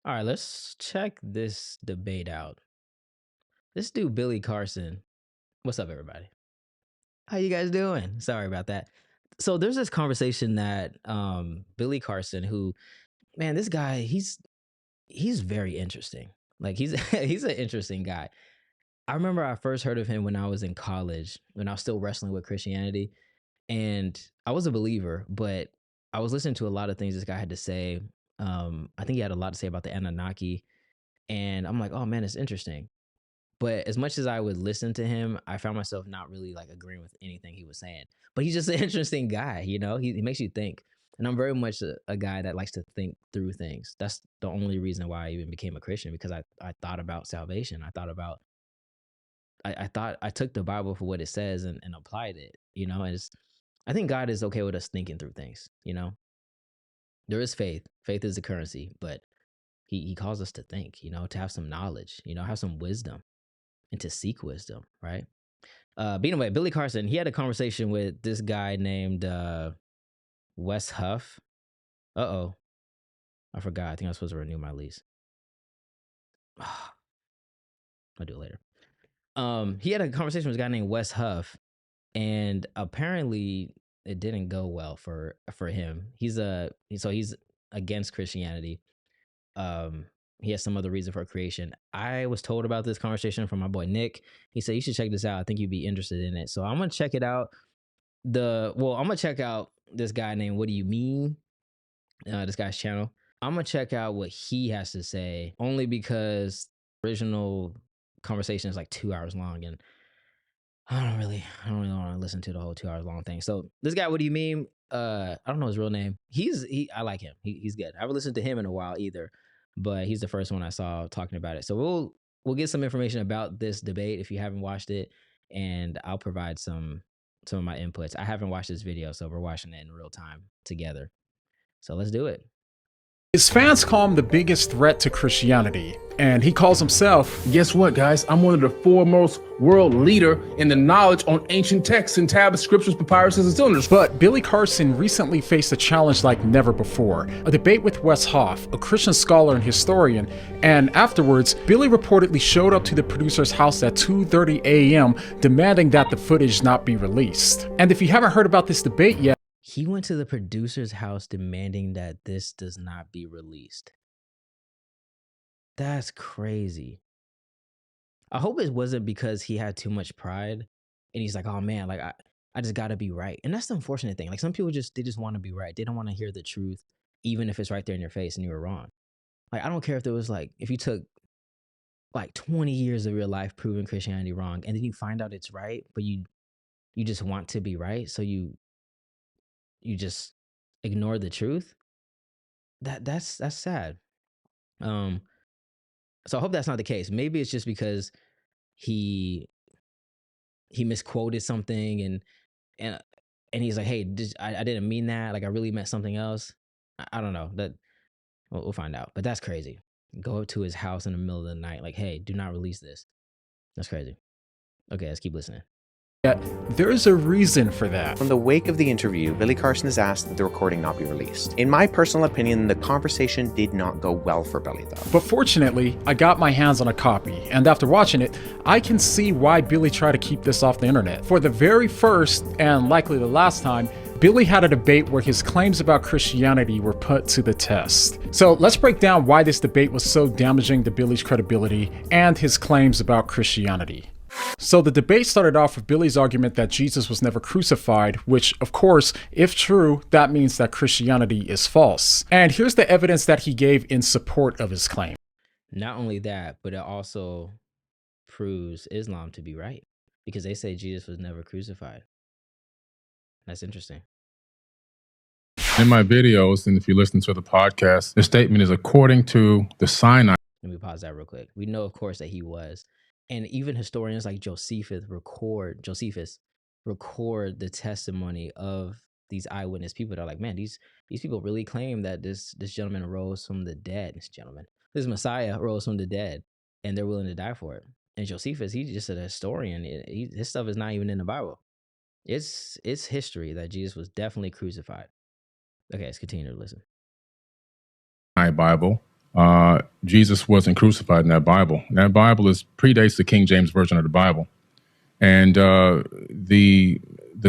All right, let's check this debate out. This dude, Billy Carson. What's up, everybody? How you guys doing? Sorry about that. So there's this conversation that Billy Carson, who, man, this guy, he's very interesting. Like he's he's an interesting guy. I remember I first heard of him when I was in college, when I was still wrestling with Christianity, and I was a believer, but I was listening to a lot of things this guy had to say. I think he had a lot to say about the Anunnaki, and I'm like, oh man, it's interesting. But as much as I would listen to him, I found myself not really like agreeing with anything he was saying. But he's just an interesting guy, you know. He makes you think, and I'm very much a guy that likes to think through things. That's the only reason why I even became a Christian, because I thought about salvation. I thought about I thought I took the Bible for what it says and applied it, you know. And I think God is okay with us thinking through things, you know. There is faith. Faith is the currency, but he calls us to think, you know, to have some knowledge, you know, have some wisdom and to seek wisdom, right? But anyway, Billy Carson, he had a conversation with this guy named Wes Huff. Uh-oh. I forgot. I think I was supposed to renew my lease. I'll do it later. He had a conversation with a guy named Wes Huff, and apparently it didn't go well for him. He's against Christianity. He has some other reason for creation. I was told about this conversation from my boy Nick. He said you should check this out. I think you'd be interested in it. So I'm gonna check it out. I'm gonna check out this guy named What Do You Meme? This guy's channel. I'm gonna check out what he has to say, only because the original conversation is like 2 hours long, and I don't really want to listen to the whole 2 hours long thing. So this guy, What Do You Meme? I don't know his real name. I like him. He's good. I haven't listened to him in a while either, but he's the first one I saw talking about it. So we'll get some information about this debate if you haven't watched it, and I'll provide some of my inputs. I haven't watched this video, so we're watching it in real time together. So let's do it. His fans call him the biggest threat to Christianity, and he calls himself, guess what, guys? I'm one of the foremost world leader in the knowledge on ancient texts and tablets, scriptures, papyruses, and cylinders. But Billy Carson recently faced a challenge like never before, a debate with Wes Huff, a Christian scholar and historian, and afterwards, Billy reportedly showed up to the producer's house at 2:30 a.m. demanding that the footage not be released. And if you haven't heard about this debate yet, he went to the producer's house demanding that this does not be released. That's crazy. I hope it wasn't because he had too much pride and he's like, oh man, like I just gotta be right. And that's the unfortunate thing. Like some people they just want to be right. They don't want to hear the truth, even if it's right there in your face and you were wrong. Like I don't care if there was like, if you took like 20 years of your life proving Christianity wrong and then you find out it's right, but you just want to be right. So you just ignore the truth. That's sad. So I hope that's not the case. Maybe it's just because he misquoted something and he's like, hey, I didn't mean that. Like I really meant something else. I don't know. That we'll find out. But that's crazy. Go up to his house in the middle of the night, like, hey, do not release this. That's crazy. Okay, let's keep listening. there is a reason for that. In the wake of the interview, Billy Carson has asked that the recording not be released. In my personal opinion, the conversation did not go well for Billy, though. But fortunately, I got my hands on a copy, and after watching it, I can see why Billy tried to keep this off the internet. For the very first, and likely the last time, Billy had a debate where his claims about Christianity were put to the test. So let's break down why this debate was so damaging to Billy's credibility and his claims about Christianity. So the debate started off with Billy's argument that Jesus was never crucified, which, of course, if true, that means that Christianity is false. And here's the evidence that he gave in support of his claim. Not only that, but it also proves Islam to be right, because they say Jesus was never crucified. That's interesting. In my videos, and if you listen to the podcast, the statement is according to the Sinai. Let me pause that real quick. We know, of course, that he was. And even historians like Josephus record the testimony of these eyewitness people that are like, man, these people really claim that this gentleman rose from the dead. This Messiah rose from the dead, and they're willing to die for it. And Josephus, he's just a historian. His stuff is not even in the Bible. It's history that Jesus was definitely crucified. Okay, let's continue to listen. Bible, Jesus wasn't crucified in that Bible. And that Bible predates the King James Version of the Bible. And the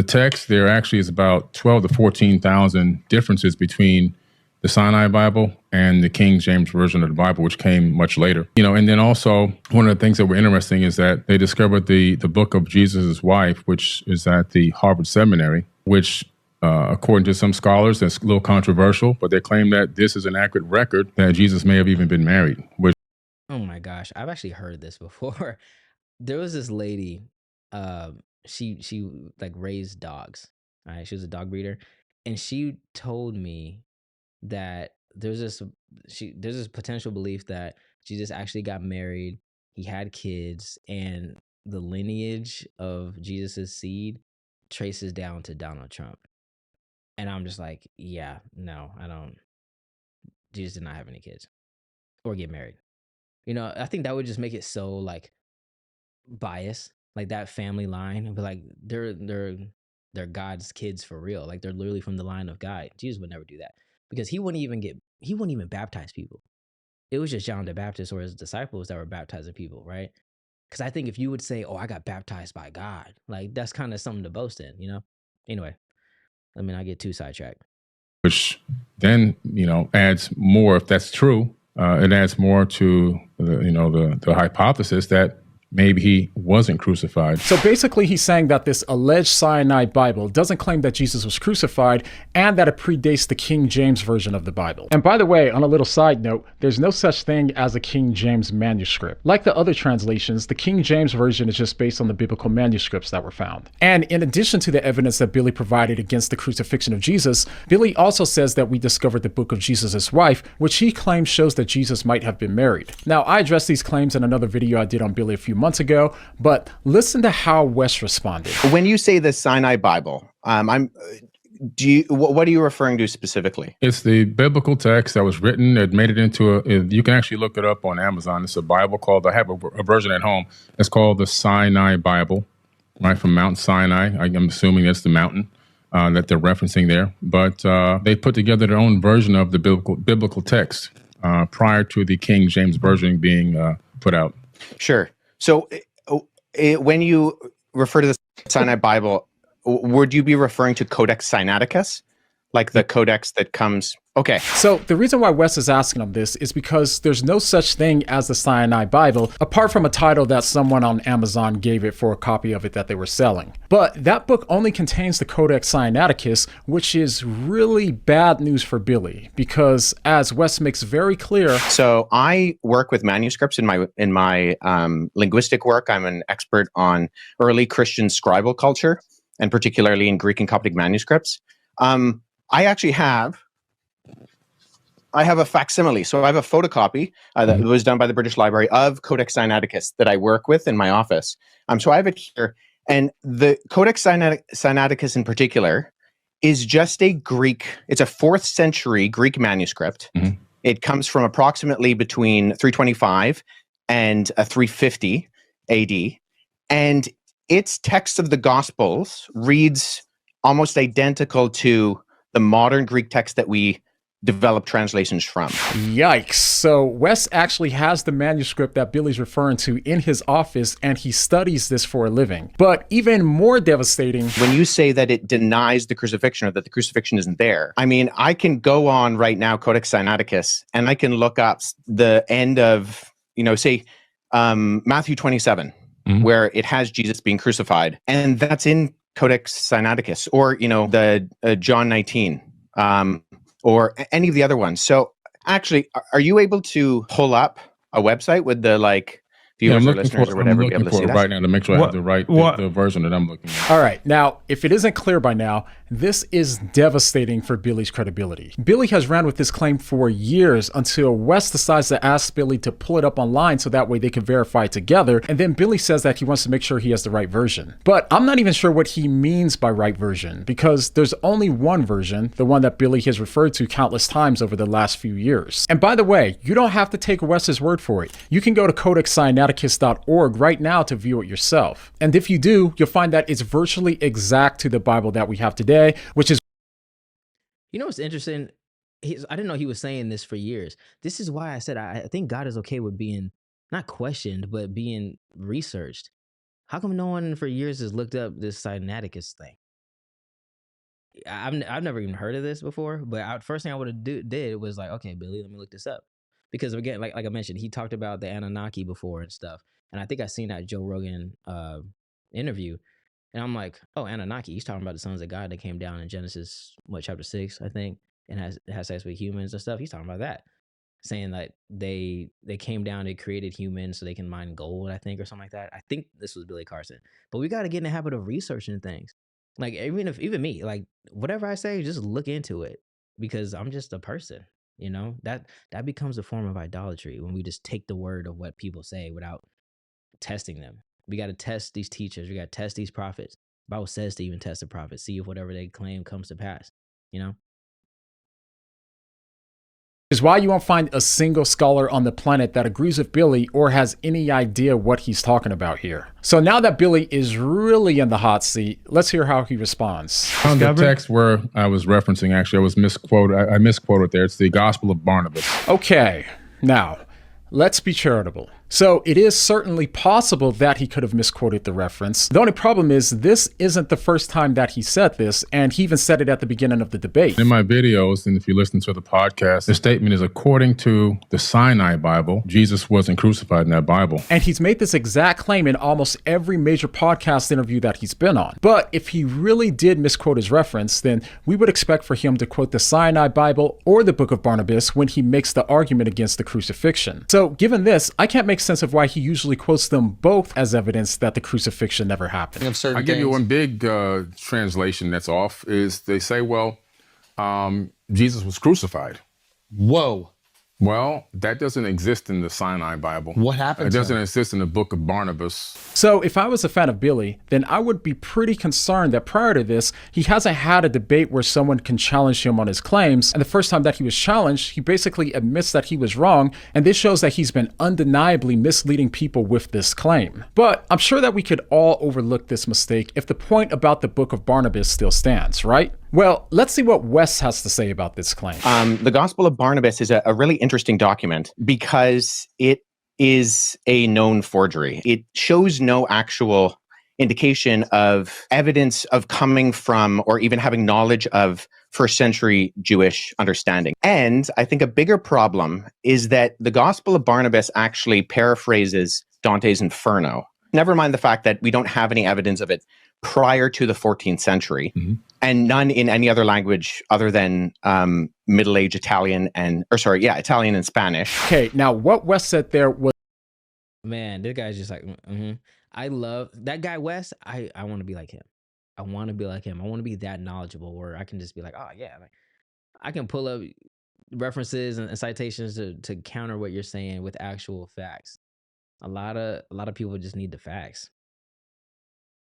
text there actually is about 12 to 14,000 differences between the Sinai Bible and the King James Version of the Bible, which came much later. And then also one of the things that were interesting is that they discovered the book of Jesus' wife, which is at the Harvard Seminary, which according to some scholars, that's a little controversial, but they claim that this is an accurate record that Jesus may have even been married. Oh my gosh, I've actually heard this before. There was this lady, she like raised dogs. All right, she was a dog breeder, and she told me that there's this potential belief that Jesus actually got married, he had kids, and the lineage of Jesus's seed traces down to Donald Trump. And I'm just like, yeah, no, I don't. Jesus did not have any kids or get married. I think that would just make it so like biased, like that family line, but like they're God's kids for real. Like they're literally from the line of God. Jesus would never do that because he wouldn't even baptize people. It was just John the Baptist or his disciples that were baptizing people, right? Because I think if you would say, "Oh, I got baptized by God," like that's kind of something to boast in, Anyway, I mean, I get too sidetracked. Which then, adds more, if that's true, it adds more to the hypothesis that maybe he wasn't crucified. So basically he's saying that this alleged Sinai Bible doesn't claim that Jesus was crucified and that it predates the King James Version of the Bible. And by the way, on a little side note, there's no such thing as a King James manuscript. Like the other translations, the King James Version is just based on the biblical manuscripts that were found. And in addition to the evidence that Billy provided against the crucifixion of Jesus, Billy also says that we discovered the book of Jesus' wife, which he claims shows that Jesus might have been married. Now, I addressed these claims in another video I did on Billy a few months ago, but listen to how Wes responded. When you say the Sinai Bible, what are you referring to specifically? It's the biblical text that was written. It made it into you can actually look it up on Amazon. It's a Bible I have a version at home. It's called the Sinai Bible, right, from Mount Sinai. I'm assuming that's the mountain that they're referencing there. But they put together their own version of the biblical text prior to the King James Version being put out. Sure. So when you refer to the Sinai Bible, would you be referring to Codex Sinaiticus? Like the codex that comes... Okay. So the reason why Wes is asking him this is because there's no such thing as the Sinai Bible, apart from a title that someone on Amazon gave it for a copy of it that they were selling. But that book only contains the Codex Sinaiticus, which is really bad news for Billy, because as Wes makes very clear... So I work with manuscripts in my linguistic work. I'm an expert on early Christian scribal culture, and particularly in Greek and Coptic manuscripts. I actually have a facsimile. So I have a photocopy that was done by the British Library of Codex Sinaiticus that I work with in my office. So I have it here. And the Codex Sinaiticus in particular is just it's a 4th century Greek manuscript. Mm-hmm. It comes from approximately between 325 and 350 AD. And its text of the Gospels reads almost identical to the modern Greek text that we develop translations from. Yikes. So Wes actually has the manuscript that Billy's referring to in his office, and he studies this for a living. But even more devastating... When you say that it denies the crucifixion or that the crucifixion isn't there, I mean, I can go on right now, Codex Sinaiticus, and I can look up the end of, say, Matthew 27, where it has Jesus being crucified. And that's in Codex Sinaiticus, or, the John 19, or any of the other ones. So actually, are you able to pull up a website with the viewers or listeners or whatever be able to see that? Right now to make sure I have the version that I'm looking at. All right. Now, if it isn't clear by now, this is devastating for Billy's credibility. Billy has ran with this claim for years until Wes decides to ask Billy to pull it up online so that way they can verify it together. And then Billy says that he wants to make sure he has the right version. But I'm not even sure what he means by right version, because there's only one version, the one that Billy has referred to countless times over the last few years. And by the way, you don't have to take Wes's word for it. You can go to codexsinaiticus.org right now to view it yourself. And if you do, you'll find that it's virtually exact to the Bible that we have today, which is... What's interesting? I didn't know he was saying this for years. This is why I said I think God is okay with being not questioned, but being researched. How come no one for years has looked up this Sinaiticus thing? I've never even heard of this before, but first thing I would have did was like, okay, Billy, let me look this up, because again, like I mentioned, he talked about the Anunnaki before and stuff, and I think I seen that Joe Rogan interview, and I'm like, oh, Anunnaki, he's talking about the sons of God that came down in Genesis chapter 6, I think, and has sex with humans and stuff. He's talking about that, saying that they came down, they created humans so they can mine gold, I think, or something like that. I think this was Billy Carson. But we got to get in the habit of researching things. Like even me, like whatever I say, just look into it, because I'm just a person, that becomes a form of idolatry when we just take the word of what people say without testing them. We got to test these teachers. We got to test these prophets. The Bible says to even test the prophets, see if whatever they claim comes to pass, Is why you won't find a single scholar on the planet that agrees with Billy or has any idea what he's talking about here. So now that Billy is really in the hot seat, let's hear how he responds. On the text where I was referencing, actually, I was misquoted. I misquoted there. It's the Gospel of Barnabas. Okay, now, let's be charitable. So it is certainly possible that he could have misquoted the reference. The only problem is this isn't the first time that he said this, and he even said it at the beginning of the debate. In my videos, and if you listen to the podcast, the statement is according to the Sinai Bible, Jesus wasn't crucified in that Bible. And he's made this exact claim in almost every major podcast interview that he's been on. But if he really did misquote his reference, then we would expect for him to quote the Sinai Bible or the Book of Barnabas when he makes the argument against the crucifixion. So given this, I can't make sense of why he usually quotes them both as evidence that the crucifixion never happened. I give you one big translation that's off is they say, well, Jesus was crucified. Whoa. Well, that doesn't exist in the Sinai Bible. What happened? It doesn't exist in the Book of Barnabas. So if I was a fan of Billy, then I would be pretty concerned that prior to this, he hasn't had a debate where someone can challenge him on his claims. And the first time that he was challenged, he basically admits that he was wrong. And this shows that he's been undeniably misleading people with this claim. But I'm sure that we could all overlook this mistake if the point about the Book of Barnabas still stands, right? Well, let's see what Wes has to say about this claim. The Gospel of Barnabas is a really interesting document because it is a known forgery. It shows no actual indication of evidence of coming from or even having knowledge of first century Jewish understanding. And I think a bigger problem is that the Gospel of Barnabas actually paraphrases Dante's Inferno. Never mind the fact that we don't have any evidence of it prior to the 14th century, and none in any other language other than Middle Age Italian Italian and Spanish. Okay, now what Wes said there was... Man, this guy's just like, I love that guy, Wes. I want to be like him. I want to be like him. I want to be that knowledgeable where I can just be like, oh yeah, like I can pull up references and citations to counter what you're saying with actual facts. A lot of people just need the facts.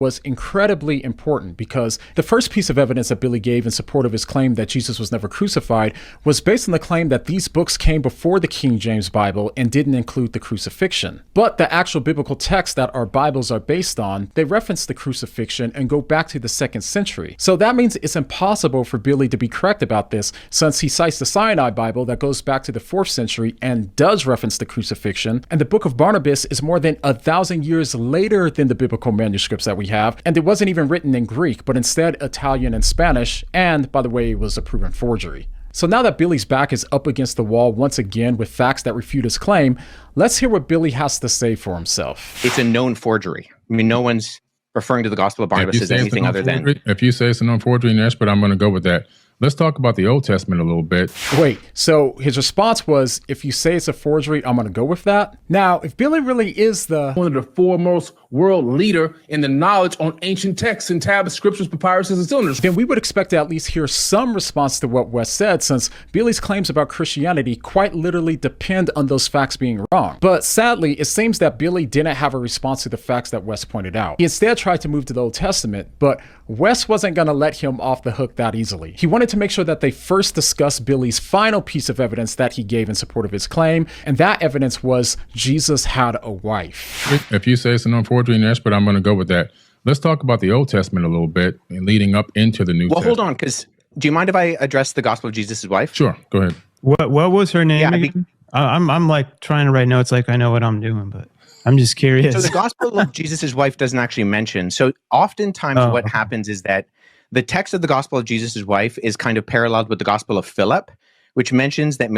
Was incredibly important because the first piece of evidence that Billy gave in support of his claim that Jesus was never crucified was based on the claim that these books came before the King James Bible and didn't include the crucifixion. But the actual biblical texts that our Bibles are based on, they reference the crucifixion and go back to the 2nd century. So that means it's impossible for Billy to be correct about this, since he cites the Sinai Bible that goes back to the 4th century and does reference the crucifixion, and the Book of Barnabas is more than 1,000 years later than the biblical manuscripts that we have, and it wasn't even written in Greek, but instead Italian and Spanish, and by the way, it was a proven forgery. So now that Billy's back is up against the wall once again with facts that refute his claim, let's hear what Billy has to say for himself. It's a known forgery. I mean, no one's referring to the Gospel of Barnabas as anything other than... If you say it's a known forgery, yes, but I'm going to go with that. Let's talk about the Old Testament a little bit. Wait, so his response was, if you say it's a forgery, I'm going to go with that? Now, if Billy really is one of the foremost world leader in the knowledge on ancient texts and tablets, scriptures, papyruses, and cylinders, then we would expect to at least hear some response to what Wes said, since Billy's claims about Christianity quite literally depend on those facts being wrong. But sadly, it seems that Billy didn't have a response to the facts that Wes pointed out. He instead tried to move to the Old Testament, but Wes wasn't going to let him off the hook that easily. He wanted to make sure that they first discuss Billy's final piece of evidence that he gave in support of his claim, and that evidence was Jesus had a wife. If you say it's a known forgery, yes, but I'm going to go with that. Let's talk about the Old Testament a little bit and leading up into the New Testament. Well, hold on, because Do you mind if I address the gospel of Jesus' wife? Sure, go ahead. What was her name Yeah, again? I'm like trying to write notes like I know what I'm doing, but I'm just curious. So the gospel of Jesus' wife doesn't actually mention. So oftentimes what happens is that the text of the gospel of Jesus' wife is kind of paralleled with the gospel of Philip, which mentions that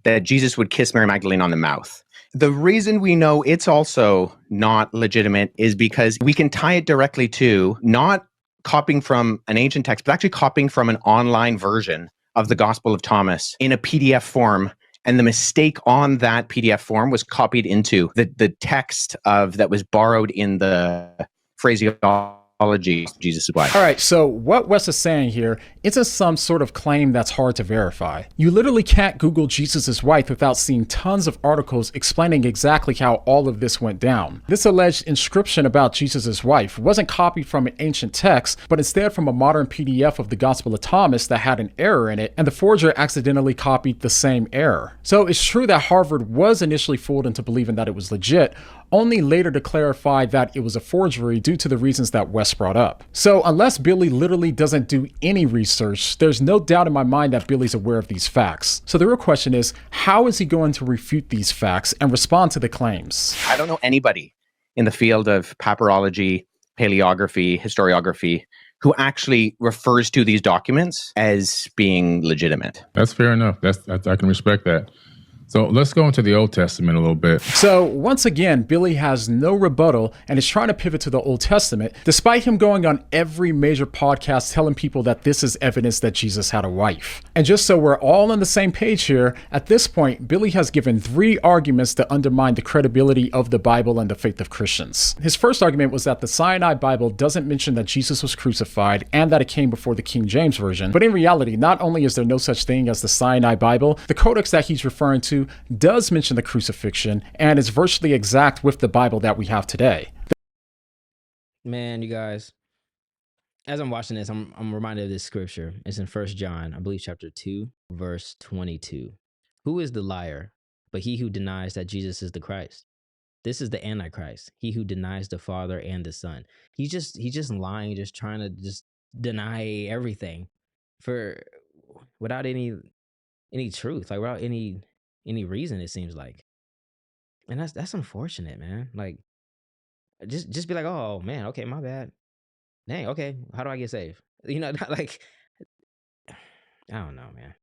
that Jesus would kiss Mary Magdalene on the mouth. The reason we know it's also not legitimate is because we can tie it directly to not copying from an ancient text, but actually copying from an online version of the Gospel of Thomas in a PDF form. And the mistake on that PDF form was copied into the text that was borrowed in the phraseology of Jesus' wife. All right, so what Wes is saying here isn't some sort of claim that's hard to verify. You literally can't Google Jesus' wife without seeing tons of articles explaining exactly how all of this went down. This alleged inscription about Jesus' wife wasn't copied from an ancient text, but instead from a modern PDF of the Gospel of Thomas that had an error in it, and the forger accidentally copied the same error. So it's true that Harvard was initially fooled into believing that it was legit, only later to clarify that it was a forgery due to the reasons that Wes brought up. So unless Billy literally doesn't do any research, there's no doubt in my mind that Billy's aware of these facts. So the real question is, how is he going to refute these facts and respond to the claims? I don't know anybody in the field of papyrology, paleography, historiography, who actually refers to these documents as being legitimate. That's fair enough. I can respect that. So let's go into the Old Testament a little bit. So once again, Billy has no rebuttal and is trying to pivot to the Old Testament, despite him going on every major podcast telling people that this is evidence that Jesus had a wife. And just so we're all on the same page here, at this point, Billy has given 3 arguments to undermine the credibility of the Bible and the faith of Christians. His first argument was that the Sinai Bible doesn't mention that Jesus was crucified and that it came before the King James Version. But in reality, not only is there no such thing as the Sinai Bible, the codex that he's referring to does mention the crucifixion and is virtually exact with the Bible that we have today. Man, you guys, as I'm watching this, I'm reminded of this scripture. It's in 1 John, I believe chapter 2, verse 22. Who is the liar but he who denies that Jesus is the Christ? This is the Antichrist, he who denies the Father and the Son. He's just lying, just trying to just deny everything without any truth, like without any reason, it seems like. And that's unfortunate, man. Like, just be like, oh man, okay, my bad. Dang, okay, how do I get saved? You know, like, I don't know, man.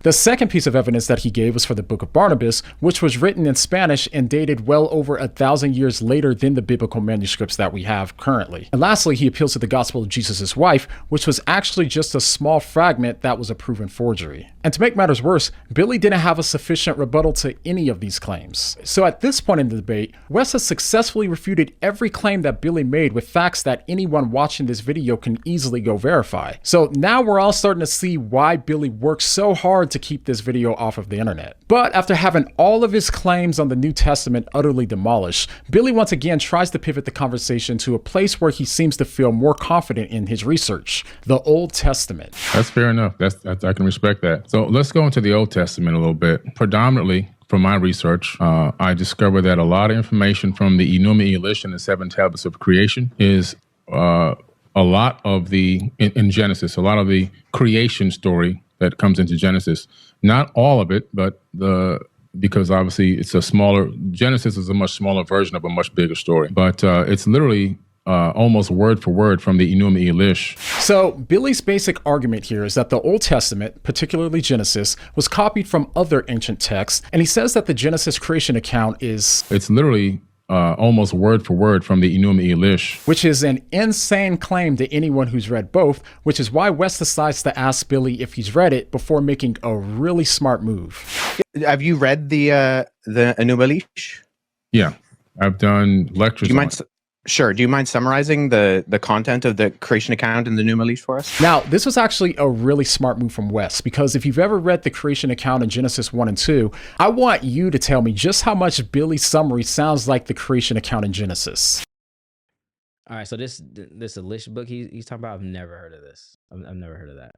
The second piece of evidence that he gave was for the Book of Barnabas, which was written in Spanish and dated well over 1,000 years later than the biblical manuscripts that we have currently. And lastly, he appeals to the gospel of Jesus' wife, which was actually just a small fragment that was a proven forgery. And to make matters worse, Billy didn't have a sufficient rebuttal to any of these claims. So at this point in the debate, Wes has successfully refuted every claim that Billy made with facts that anyone watching this video can easily go verify. So now we're all starting to see why Billy worked so hard to keep this video off of the internet. But after having all of his claims on the New Testament utterly demolished, Billy once again tries to pivot the conversation to a place where he seems to feel more confident in his research, the Old Testament. That's fair enough. I can respect that. So let's go into the Old Testament a little bit. Predominantly, from my research, I discovered that a lot of information from the Enuma Elish and the 7 tablets of creation is a lot of in Genesis, a lot of the creation story that comes into Genesis. Not all of it, but because obviously Genesis is a much smaller version of a much bigger story. But it's literally almost word for word from the Enuma Elish. So Billy's basic argument here is that the Old Testament, particularly Genesis, was copied from other ancient texts, and he says that the Genesis creation account it's literally almost word for word from the Enuma Elish. Which is an insane claim to anyone who's read both, which is why Wes decides to ask Billy if he's read it before making a really smart move. Have you read the Enuma Elish? Yeah, I've done lectures on it. Sure. Do you mind summarizing the content of the creation account in the Enuma Elish for us? Now, this was actually a really smart move from Wes, because if you've ever read the creation account in Genesis 1 and 2, I want you to tell me just how much Billy's summary sounds like the creation account in Genesis. All right, so this Elish book he's talking about, I've never heard of this. I've never heard of that.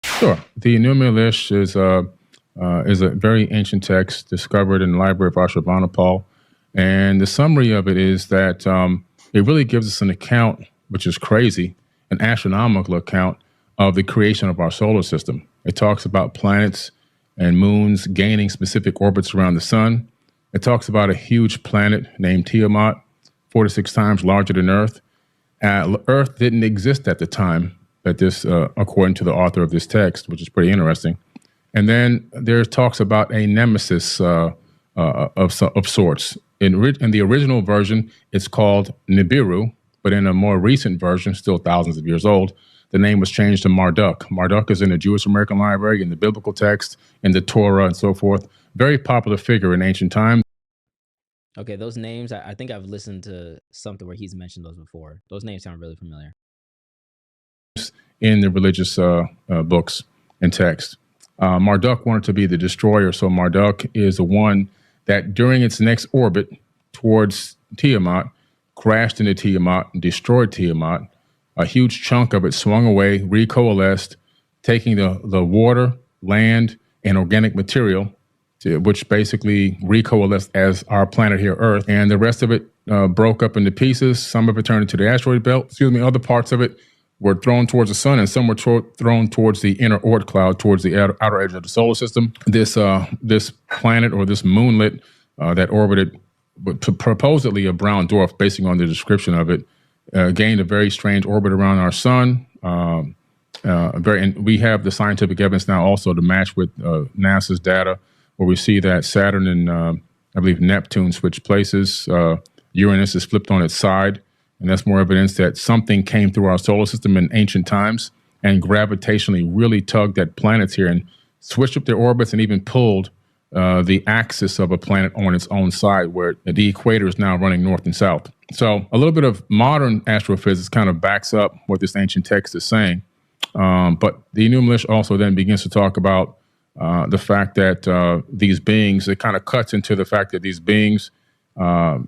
Sure. The Enuma Elish is a very ancient text discovered in the library of Ashurbanipal. And the summary of it is that it really gives us an account, which is crazy, an astronomical account of the creation of our solar system. It talks about planets and moons gaining specific orbits around the sun. It talks about a huge planet named Tiamat, 4 to 6 times larger than Earth. Earth didn't exist at the time that this, according to the author of this text, which is pretty interesting. And then there talks about a nemesis of sorts. In the original version, it's called Nibiru, but in a more recent version, still thousands of years old, the name was changed to Marduk. Marduk is in the Jewish American Library, in the biblical text, in the Torah, and so forth. Very popular figure in ancient times. Okay, those names, I think I've listened to something where he's mentioned those before. Those names sound really familiar. In the religious books and text. Marduk wanted to be the destroyer, so Marduk is the one that during its next orbit towards Tiamat, crashed into Tiamat and destroyed Tiamat. A huge chunk of it swung away, recoalesced, taking the water, land, and organic material, which basically recoalesced as our planet here, Earth. And the rest of it broke up into pieces. Some of it turned into the asteroid belt. Other parts of it were thrown towards the sun, and some were thrown towards the inner Oort cloud, towards the outer edge of the solar system. This planet, or this moonlet that orbited supposedly a brown dwarf, basing on the description of it, gained a very strange orbit around our sun. And we have the scientific evidence now also to match with NASA's data, where we see that Saturn and I believe Neptune switch places. Uranus is flipped on its side, and that's more evidence that something came through our solar system in ancient times and gravitationally really tugged at planets here and switched up their orbits and even pulled the axis of a planet on its own side, where the equator is now running north and south. So a little bit of modern astrophysics kind of backs up what this ancient text is saying. But the Enuma also then begins to talk about the fact that these beings, it kind of cuts into the fact that these beings, are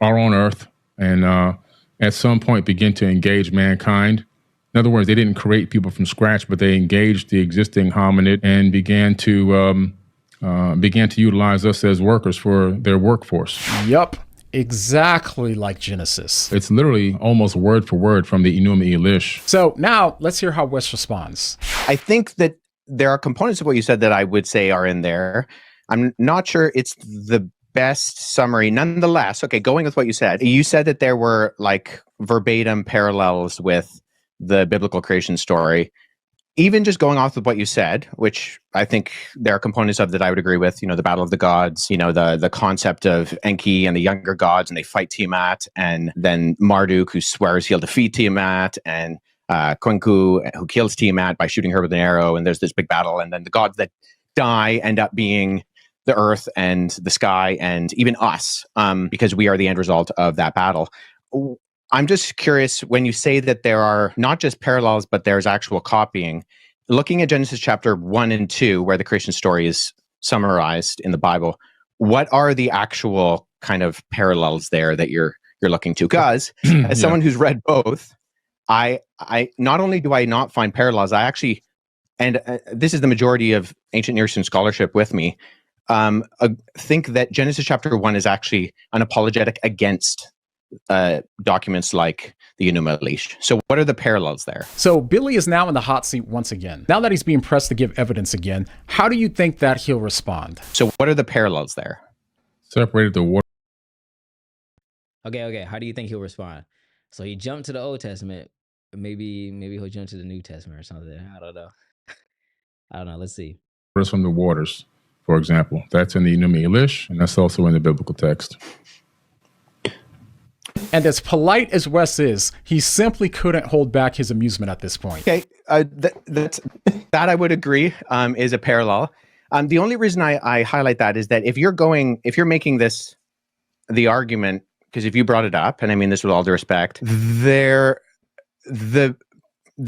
on Earth and at some point begin to engage mankind. In other words, they didn't create people from scratch, but they engaged the existing hominid and began to utilize us as workers for their workforce. Yup. Exactly like Genesis. It's literally almost word for word from the Enuma Elish. So now let's hear how Wes responds. I think that there are components of what you said that I would say are in there. I'm not sure it's the best summary. Nonetheless, okay, going with what you said that there were like verbatim parallels with the biblical creation story. Even just going off of what you said, which I think there are components of that I would agree with, the Battle of the Gods, the concept of Enki and the younger gods, and they fight Tiamat, and then Marduk, who swears he'll defeat Tiamat, and Kwenku, who kills Tiamat by shooting her with an arrow, and there's this big battle, and then the gods that die end up being the earth and the sky and even us, because we are the end result of that battle. I'm just curious, when you say that there are not just parallels, but there's actual copying, looking at Genesis chapter 1 and 2, where the creation story is summarized in the Bible, what are the actual kind of parallels there that you're looking to? Because as someone who's read both, I not only do I not find parallels, I actually, and this is the majority of ancient Near Eastern scholarship with me, think that Genesis chapter 1 is actually an apologetic against documents like the Enuma Elish. So what are the parallels there? So Billy is now in the hot seat once again. Now that he's being pressed to give evidence again, how do you think that he'll respond? So what are the parallels there? Separated the water. Okay. How do you think he'll respond? So he jumped to the Old Testament. Maybe he'll jump to the New Testament or something. I don't know. Let's see. From the waters, for example. That's in the Enuma Elish, and that's also in the biblical text. And as polite as Wes is, he simply couldn't hold back his amusement at this point. Okay, that I would agree is a parallel. The only reason I highlight that is that if you're making this the argument, because if you brought it up, and I mean this with all due respect, there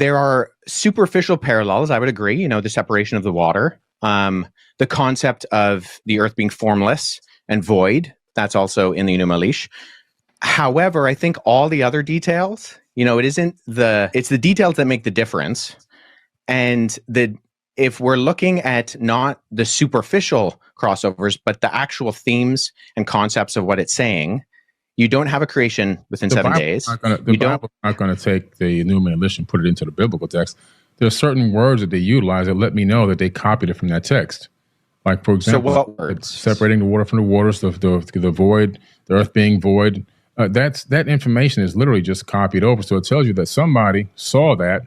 are superficial parallels. I would agree. The separation of the water, the concept of the earth being formless and void. That's also in the Enuma Elish. However, I think all the other details, it's the details that make the difference. And if we're looking at not the superficial crossovers, but the actual themes and concepts of what it's saying, you don't have a creation within 7 days. The Bible's not going to take the Enuma Elish and put it into the biblical text. there are certain words that they utilize that let me know that they copied it from that text. Like, for So example, what words? separating the water from the waters, the void, the earth being void. That information is literally just copied over. So it tells you that somebody saw that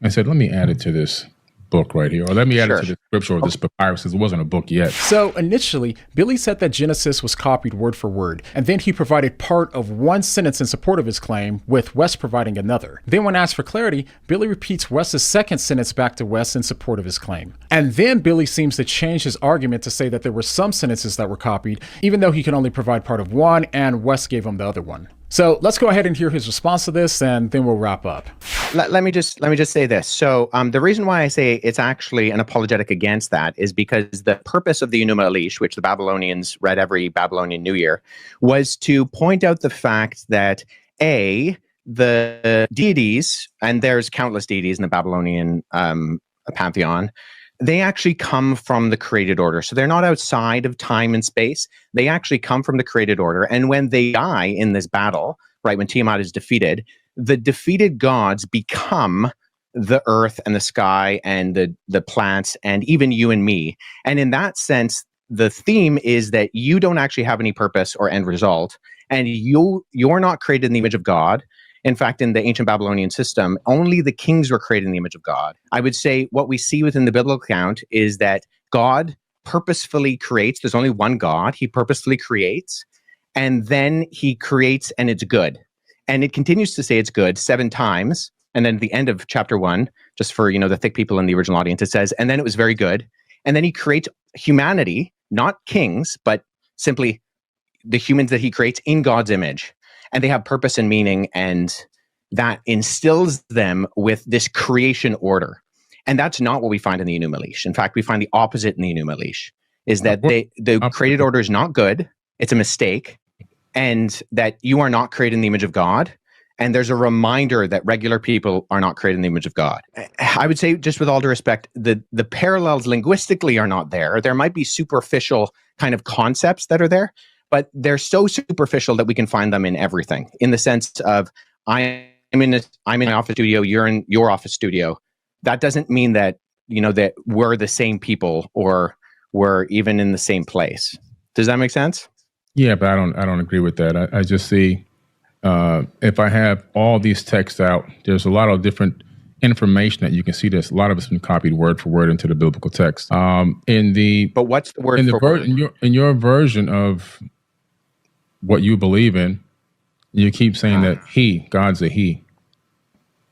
and said, let me add it to this book right here, or let me add it to Sure. this scripture or this papyrus, because it wasn't a book yet. So initially, Billy said that Genesis was copied word for word, and then he provided part of one sentence in support of his claim, with Wes providing another. Then when asked for clarity, Billy repeats Wes's second sentence back to Wes in support of his claim. And then Billy seems to change his argument to say that there were some sentences that were copied, even though he could only provide part of one, and Wes gave him the other one. So let's go ahead and hear his response to this, and then we'll wrap up. Let me just say this. So the reason why I say it's actually an apologetic against that is because the purpose of the Enuma Elish, which the Babylonians read every Babylonian New Year, was to point out the fact that the deities, and there's countless deities in the Babylonian pantheon, they actually come from the created order. So they're not outside of time and space. They actually come from the created order. And when they die in this battle, right, when Tiamat is defeated, the defeated gods become the earth and the sky and the plants and even you and me. And in that sense, the theme is that you don't actually have any purpose or end result, and you're not created in the image of God. In fact, in the ancient Babylonian system, only the kings were created in the image of God. I would say what we see within the biblical account is that God purposefully creates. There's only one God. He purposefully creates, and then he creates and it's good. And it continues to say it's good 7 times. And then at the end of chapter 1, just for, the thick people in the original audience, it says, and then it was very good. And then he creates humanity, not kings, but simply the humans that he creates in God's image. And they have purpose and meaning, and that instills them with this creation order. And that's not what we find in the Enuma Elish. In fact, we find the opposite in the Enuma Elish, is that the created order is not good, it's a mistake, and that you are not created in the image of God. And there's a reminder that regular people are not created in the image of God. I would say, just with all due respect, the parallels linguistically are not there. There might be superficial kind of concepts that are there, but they're so superficial that we can find them in everything, in the sense of I'm in my office studio, you're in your office studio. That doesn't mean that, that we're the same people or we're even in the same place. Does that make sense? Yeah, but I don't agree with that. I just see if I have all these texts out, there's a lot of different information that you can see. There's a lot of it's been copied word for word into the biblical text. But what's the word in for word? In your version of what you believe in, you keep saying that God's a he.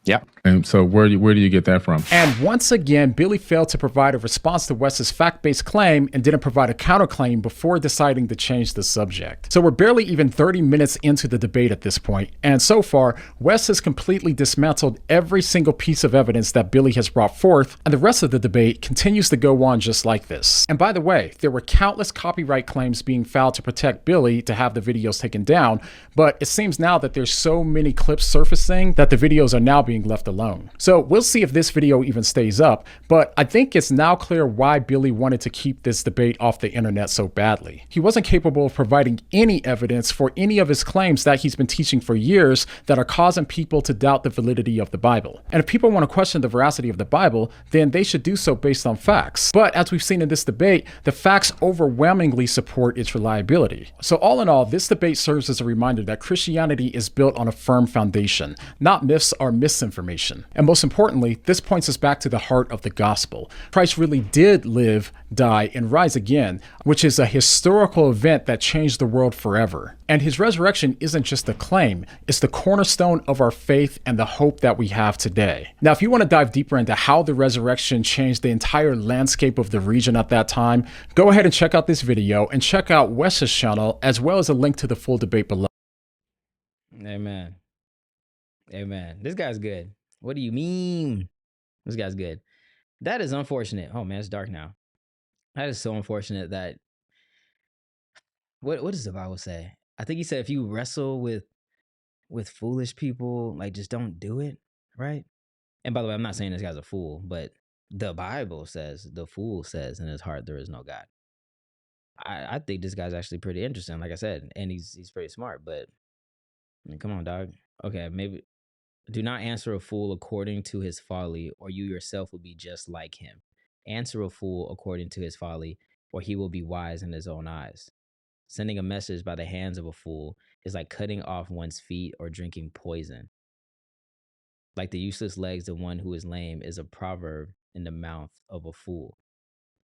Yep. And so where do you get that from? And once again, Billy failed to provide a response to Wes's fact-based claim and didn't provide a counterclaim before deciding to change the subject. So we're barely even 30 minutes into the debate at this point, and so far, Wes has completely dismantled every single piece of evidence that Billy has brought forth, and the rest of the debate continues to go on just like this. And by the way, there were countless copyright claims being filed to protect Billy to have the videos taken down, but it seems now that there's so many clips surfacing that the videos are now being left alone. So we'll see if this video even stays up, but I think it's now clear why Billy wanted to keep this debate off the internet so badly. He wasn't capable of providing any evidence for any of his claims that he's been teaching for years that are causing people to doubt the validity of the Bible. And if people want to question the veracity of the Bible, then they should do so based on facts. But as we've seen in this debate, the facts overwhelmingly support its reliability. So all in all, this debate serves as a reminder that Christianity is built on a firm foundation, not myths or misinformation. And most importantly, this points us back to the heart of the gospel. Christ really did live, die, and rise again, which is a historical event that changed the world forever. And his resurrection isn't just a claim, it's the cornerstone of our faith and the hope that we have today. Now, if you want to dive deeper into how the resurrection changed the entire landscape of the region at that time, go ahead and check out this video and check out Wes's channel, as well as a link to the full debate below. Amen. Amen. This guy's good. What do you mean? This guy's good. That is unfortunate. Oh man, it's dark now. That is so unfortunate that what does the Bible say? I think he said if you wrestle with foolish people, like just don't do it, right? And by the way, I'm not saying this guy's a fool, but the Bible says the fool says in his heart there is no God. I think this guy's actually pretty interesting, like I said, and he's pretty smart, but I mean, come on, dog. Okay, maybe Do not answer a fool according to his folly, or you yourself will be just like him. Answer a fool according to his folly, or he will be wise in his own eyes. Sending a message by the hands of a fool is like cutting off one's feet or drinking poison. Like the useless legs of one who is lame is a proverb in the mouth of a fool.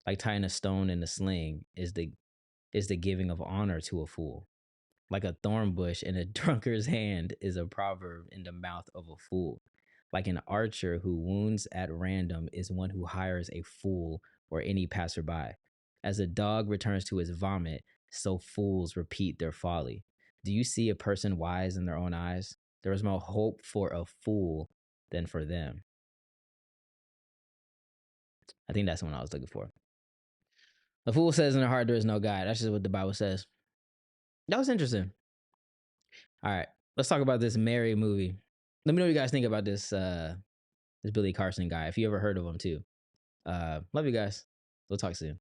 Like tying a stone in a sling is the giving of honor to a fool. Like a thorn bush in a drunkard's hand is a proverb in the mouth of a fool. Like an archer who wounds at random is one who hires a fool or any passerby. As a dog returns to his vomit, so fools repeat their folly. Do you see a person wise in their own eyes? There is more hope for a fool than for them. I think that's the one I was looking for. A fool says in their heart there is no God. That's just what the Bible says. That was interesting. All right, let's talk about this Mary movie. Let me know what you guys think about this this Billy Carson guy. If you ever heard of him too. Love you guys. We'll talk soon.